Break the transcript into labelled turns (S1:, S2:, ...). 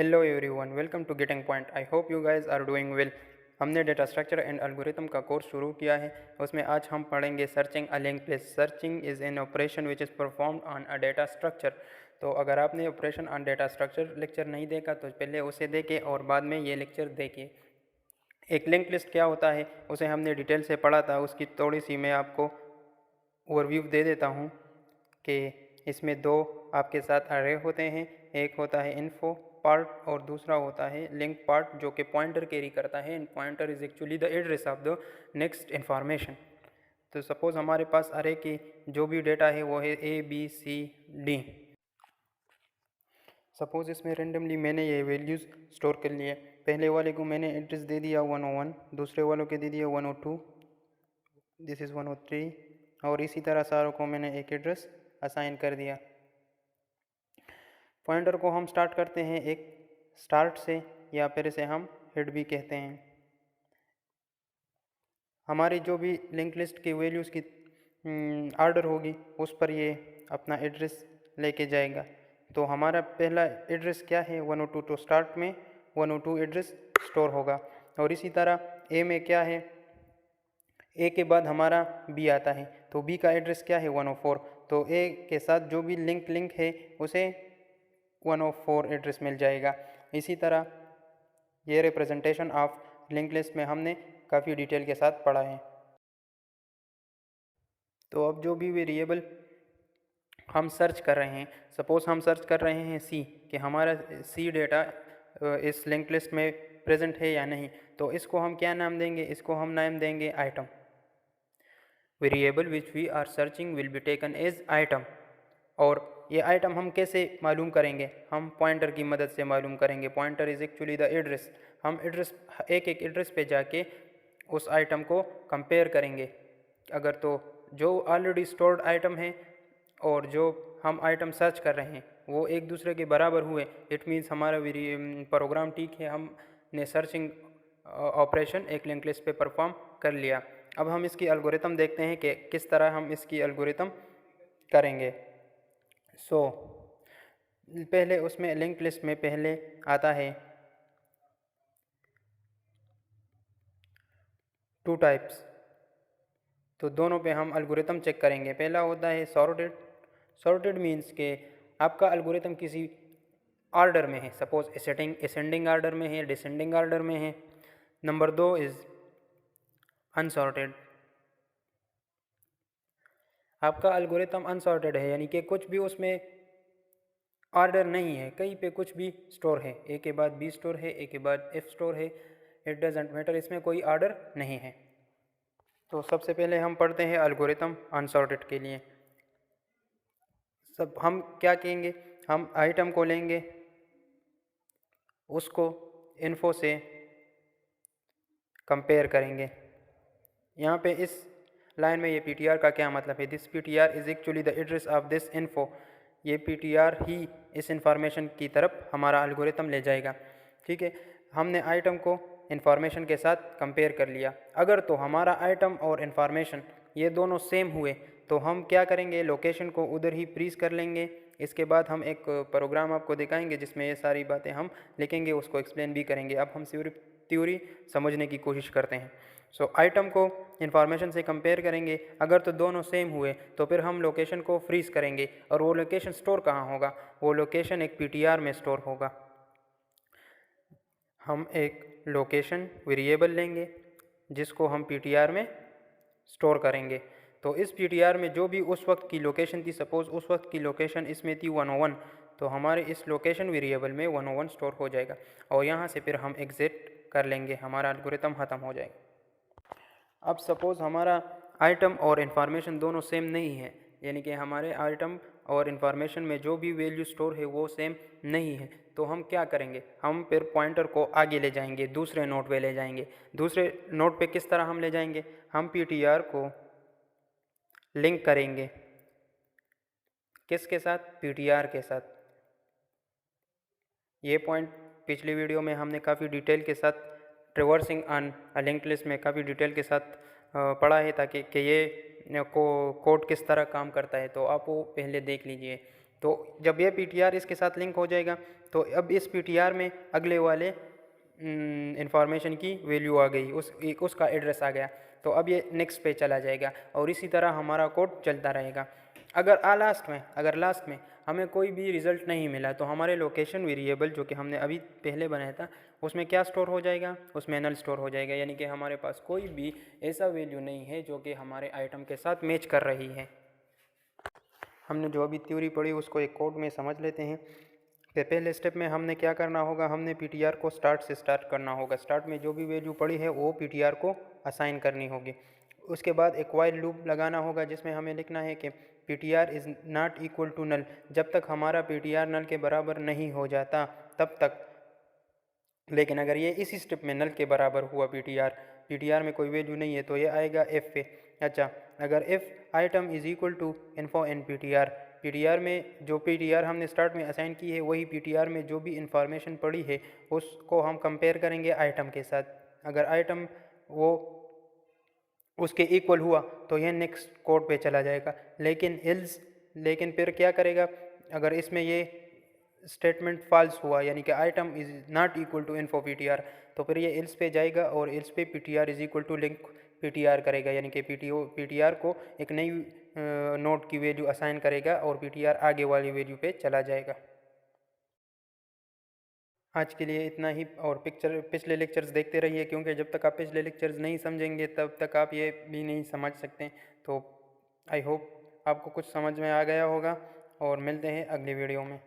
S1: Hello everyone, welcome to getting point. I hope you guys are doing well. हमने data structure and algorithm का कोर्स शुरू किया है। उसमें आज हम पढ़ेंगे searching a linked list. Searching is an operation which is performed on a data structure. तो अगर आपने operation on data structure lecture नहीं देखा तो पहले उसे देखें और बाद में ये लेक्चर देखिए। एक लिंक्ड लिस्ट क्या होता है उसे हमने डिटेल से पढ़ा था, उसकी थोड़ी सी मैं आपको ओवरव्यू दे देता हूँ कि इसमें दो आपके साथ अरे होते हैं। एक होता है इन्फो पार्ट और दूसरा होता है लिंक पार्ट, जो कि पॉइंटर कैरी करता है। And pointer is actually the address of the next information. तो सपोज़ हमारे पास अरे की जो भी डेटा है वो है ABCD। सपोज़ इसमें रेंडमली मैंने ये वैल्यूज़ स्टोर कर लिए। पहले वाले को मैंने एड्रेस दे दिया 101, दूसरे वालों के दे दिया 102, दिस इज़ 103, और इसी तरह सारों को मैंने एक एड्रेस असाइन कर दिया। पॉइंटर को हम स्टार्ट करते हैं एक स्टार्ट से, या फिर इसे हम हेड भी कहते हैं। हमारी जो भी लिंक लिस्ट की वैल्यूज़ की ऑर्डर होगी उस पर ये अपना एड्रेस लेके जाएगा। तो हमारा पहला एड्रेस क्या है 102, तो स्टार्ट में 102 एड्रेस स्टोर होगा। और इसी तरह ए में क्या है, ए के बाद हमारा बी आता है, तो बी का एड्रेस क्या है 104। तो ए के साथ जो भी लिंक है उसे 104 एड्रेस मिल जाएगा। इसी तरह ये रिप्रेजेंटेशन ऑफ लिंक लिस्ट में हमने काफ़ी डिटेल के साथ पढ़ा है। तो अब जो भी वेरिएबल हम सर्च कर रहे हैं, सपोज़ हम सर्च कर रहे हैं सी, कि हमारा सी डेटा इस लिंक लिस्ट में प्रेजेंट है या नहीं, तो इसको हम क्या नाम देंगे, इसको हम नाम देंगे item. Variable which we are searching will be taken as item. और ये आइटम हम कैसे मालूम करेंगे, हम पॉइंटर की मदद से मालूम करेंगे। Pointer is actually the address. हम एड्रेस एक एड्रेस पे जाके उस आइटम को कंपेयर करेंगे। अगर तो जो ऑलरेडी स्टोर्ड आइटम है और जो हम आइटम सर्च कर रहे हैं वो एक दूसरे के बराबर हुए, इट मीन्स हमारा प्रोग्राम ठीक है, हमने सर्चिंग ऑपरेशन एक लिंक लिस्ट पे परफॉर्म कर लिया। अब हम इसकी एल्गोरिथम देखते हैं कि किस तरह हम इसकी एल्गोरिथम करेंगे। पहले उसमें लिंक लिस्ट में पहले आता है टू टाइप्स, तो दोनों पे हम एल्गोरिथम चेक करेंगे। पहला होता है सॉर्टेड। सॉर्टेड मीन्स के आपका एल्गोरिथम किसी ऑर्डर में है, सपोज असेंडिंग ऑर्डर में है, डिसेंडिंग ऑर्डर में है। Number 2 is unsorted. आपका एल्गोरिथम अनसॉर्टेड है, यानी कि कुछ भी उसमें ऑर्डर नहीं है, कहीं पे कुछ भी स्टोर है, ए के बाद बी स्टोर है, ए के बाद एफ स्टोर है, इट डजेंट मैटर, इसमें कोई ऑर्डर नहीं है। तो सबसे पहले हम पढ़ते हैं एल्गोरिथम अनसॉर्टेड के लिए। सब हम क्या कहेंगे, हम आइटम को लेंगे, उसको इन्फो से कंपेयर करेंगे। यहाँ पे इस लाइन में ये PTR का क्या मतलब है, this PTR is actually the address of this info. ये PTR ही इस इंफॉर्मेशन की तरफ हमारा एल्गोरिथम ले जाएगा। ठीक है, हमने आइटम को इन्फॉर्मेशन के साथ कंपेयर कर लिया। अगर तो हमारा आइटम और इन्फॉर्मेशन ये दोनों सेम हुए तो हम क्या करेंगे, लोकेशन को उधर ही फ्रीज कर लेंगे। इसके बाद हम एक प्रोग्राम आपको दिखाएंगे जिसमें ये सारी बातें हम लिखेंगे, उसको एक्सप्लेन भी करेंगे। अब हम सिर्फ थ्योरी समझने की कोशिश करते हैं। आइटम को इन्फॉर्मेशन से कंपेयर करेंगे, अगर तो दोनों सेम हुए तो फिर हम लोकेशन को फ्रीज करेंगे। और वो लोकेशन स्टोर कहाँ होगा, वो लोकेशन एक PTR में स्टोर होगा। हम एक लोकेशन वेरिएबल लेंगे जिसको हम PTR में स्टोर करेंगे। तो इस PTR में जो भी उस वक्त की लोकेशन थी, सपोज़ उस वक्त की लोकेशन इसमें थी 101, तो हमारे इस लोकेशन वेरिएबल में 101 स्टोर हो जाएगा। और यहाँ से फिर हम एग्जिट कर लेंगे, हमारा एल्गोरिथम ख़त्म हो जाएगा। अब सपोज़ हमारा आइटम और इन्फॉर्मेशन दोनों सेम नहीं है, यानी कि हमारे आइटम और इन्फॉर्मेशन में जो भी वैल्यू स्टोर है वो सेम नहीं है, तो हम क्या करेंगे, हम फिर पॉइंटर को आगे ले जाएंगे, दूसरे नोड पे ले जाएंगे। दूसरे नोड पे किस तरह हम ले जाएंगे, हम PTR को लिंक करेंगे, किसके साथ, PTR के साथ। ये पॉइंट पिछली वीडियो में हमने काफ़ी डिटेल के साथ ट्रेवर्सिंग ऑन लिंक्ड लिस्ट में काफ़ी डिटेल के साथ पढ़ा है, ताकि कि ये कोड किस तरह काम करता है, तो आप वो पहले देख लीजिए। तो जब ये PTR इसके साथ लिंक हो जाएगा तो अब इस PTR में अगले वाले इंफॉर्मेशन की वैल्यू आ गई, उसका एड्रेस आ गया। तो अब ये नेक्स्ट पे चला जाएगा और इसी तरह हमारा कोड चलता रहेगा। अगर लास्ट में हमें कोई भी रिज़ल्ट नहीं मिला तो हमारे लोकेशन वेरिएबल जो कि हमने अभी पहले बनाया था उसमें क्या स्टोर हो जाएगा, उसमें नल स्टोर हो जाएगा, यानी कि हमारे पास कोई भी ऐसा वैल्यू नहीं है जो कि हमारे आइटम के साथ मैच कर रही है। हमने जो अभी थ्योरी पढ़ी उसको एक कोड में समझ लेते हैं। कि पहले स्टेप में हमने क्या करना होगा, हमने PTR को स्टार्ट से स्टार्ट करना होगा। स्टार्ट में जो भी वैल्यू पड़ी है वो PTR को असाइन करनी होगी। उसके बाद एक वाइल लूप लगाना होगा जिसमें हमें लिखना है कि PTR is not equal to null. जब तक हमारा PTR नल के बराबर नहीं हो जाता तब तक। लेकिन अगर ये इसी स्टेप में नल के बराबर हुआ PTR में कोई वैल्यू नहीं है तो ये आएगा F पे। अच्छा, अगर F item is equal to info in PTR में जो PTR हमने स्टार्ट में असाइन की है वही PTR में जो भी इंफॉर्मेशन पड़ी है उसको हम कंपेयर करेंगे आइटम के साथ। अगर आइटम वो उसके इक्वल हुआ तो यह नेक्स्ट कोड पे चला जाएगा। लेकिन फिर क्या करेगा, अगर इसमें ये स्टेटमेंट फॉल्स हुआ यानी कि item is not equal to info PTR तो फिर ये एल्स पे जाएगा और एल्स पे PTR is equal to link PTR करेगा, यानी कि PTR को एक नई नोड की वैल्यू असाइन करेगा और PTR आगे वाली वैल्यू पे चला जाएगा। आज के लिए इतना ही और पिछले लेक्चर्स देखते रहिए, क्योंकि जब तक आप पिछले लेक्चर्स नहीं समझेंगे तब तक आप ये भी नहीं समझ सकते। तो आई होप आपको कुछ समझ में आ गया होगा और मिलते हैं अगली वीडियो में।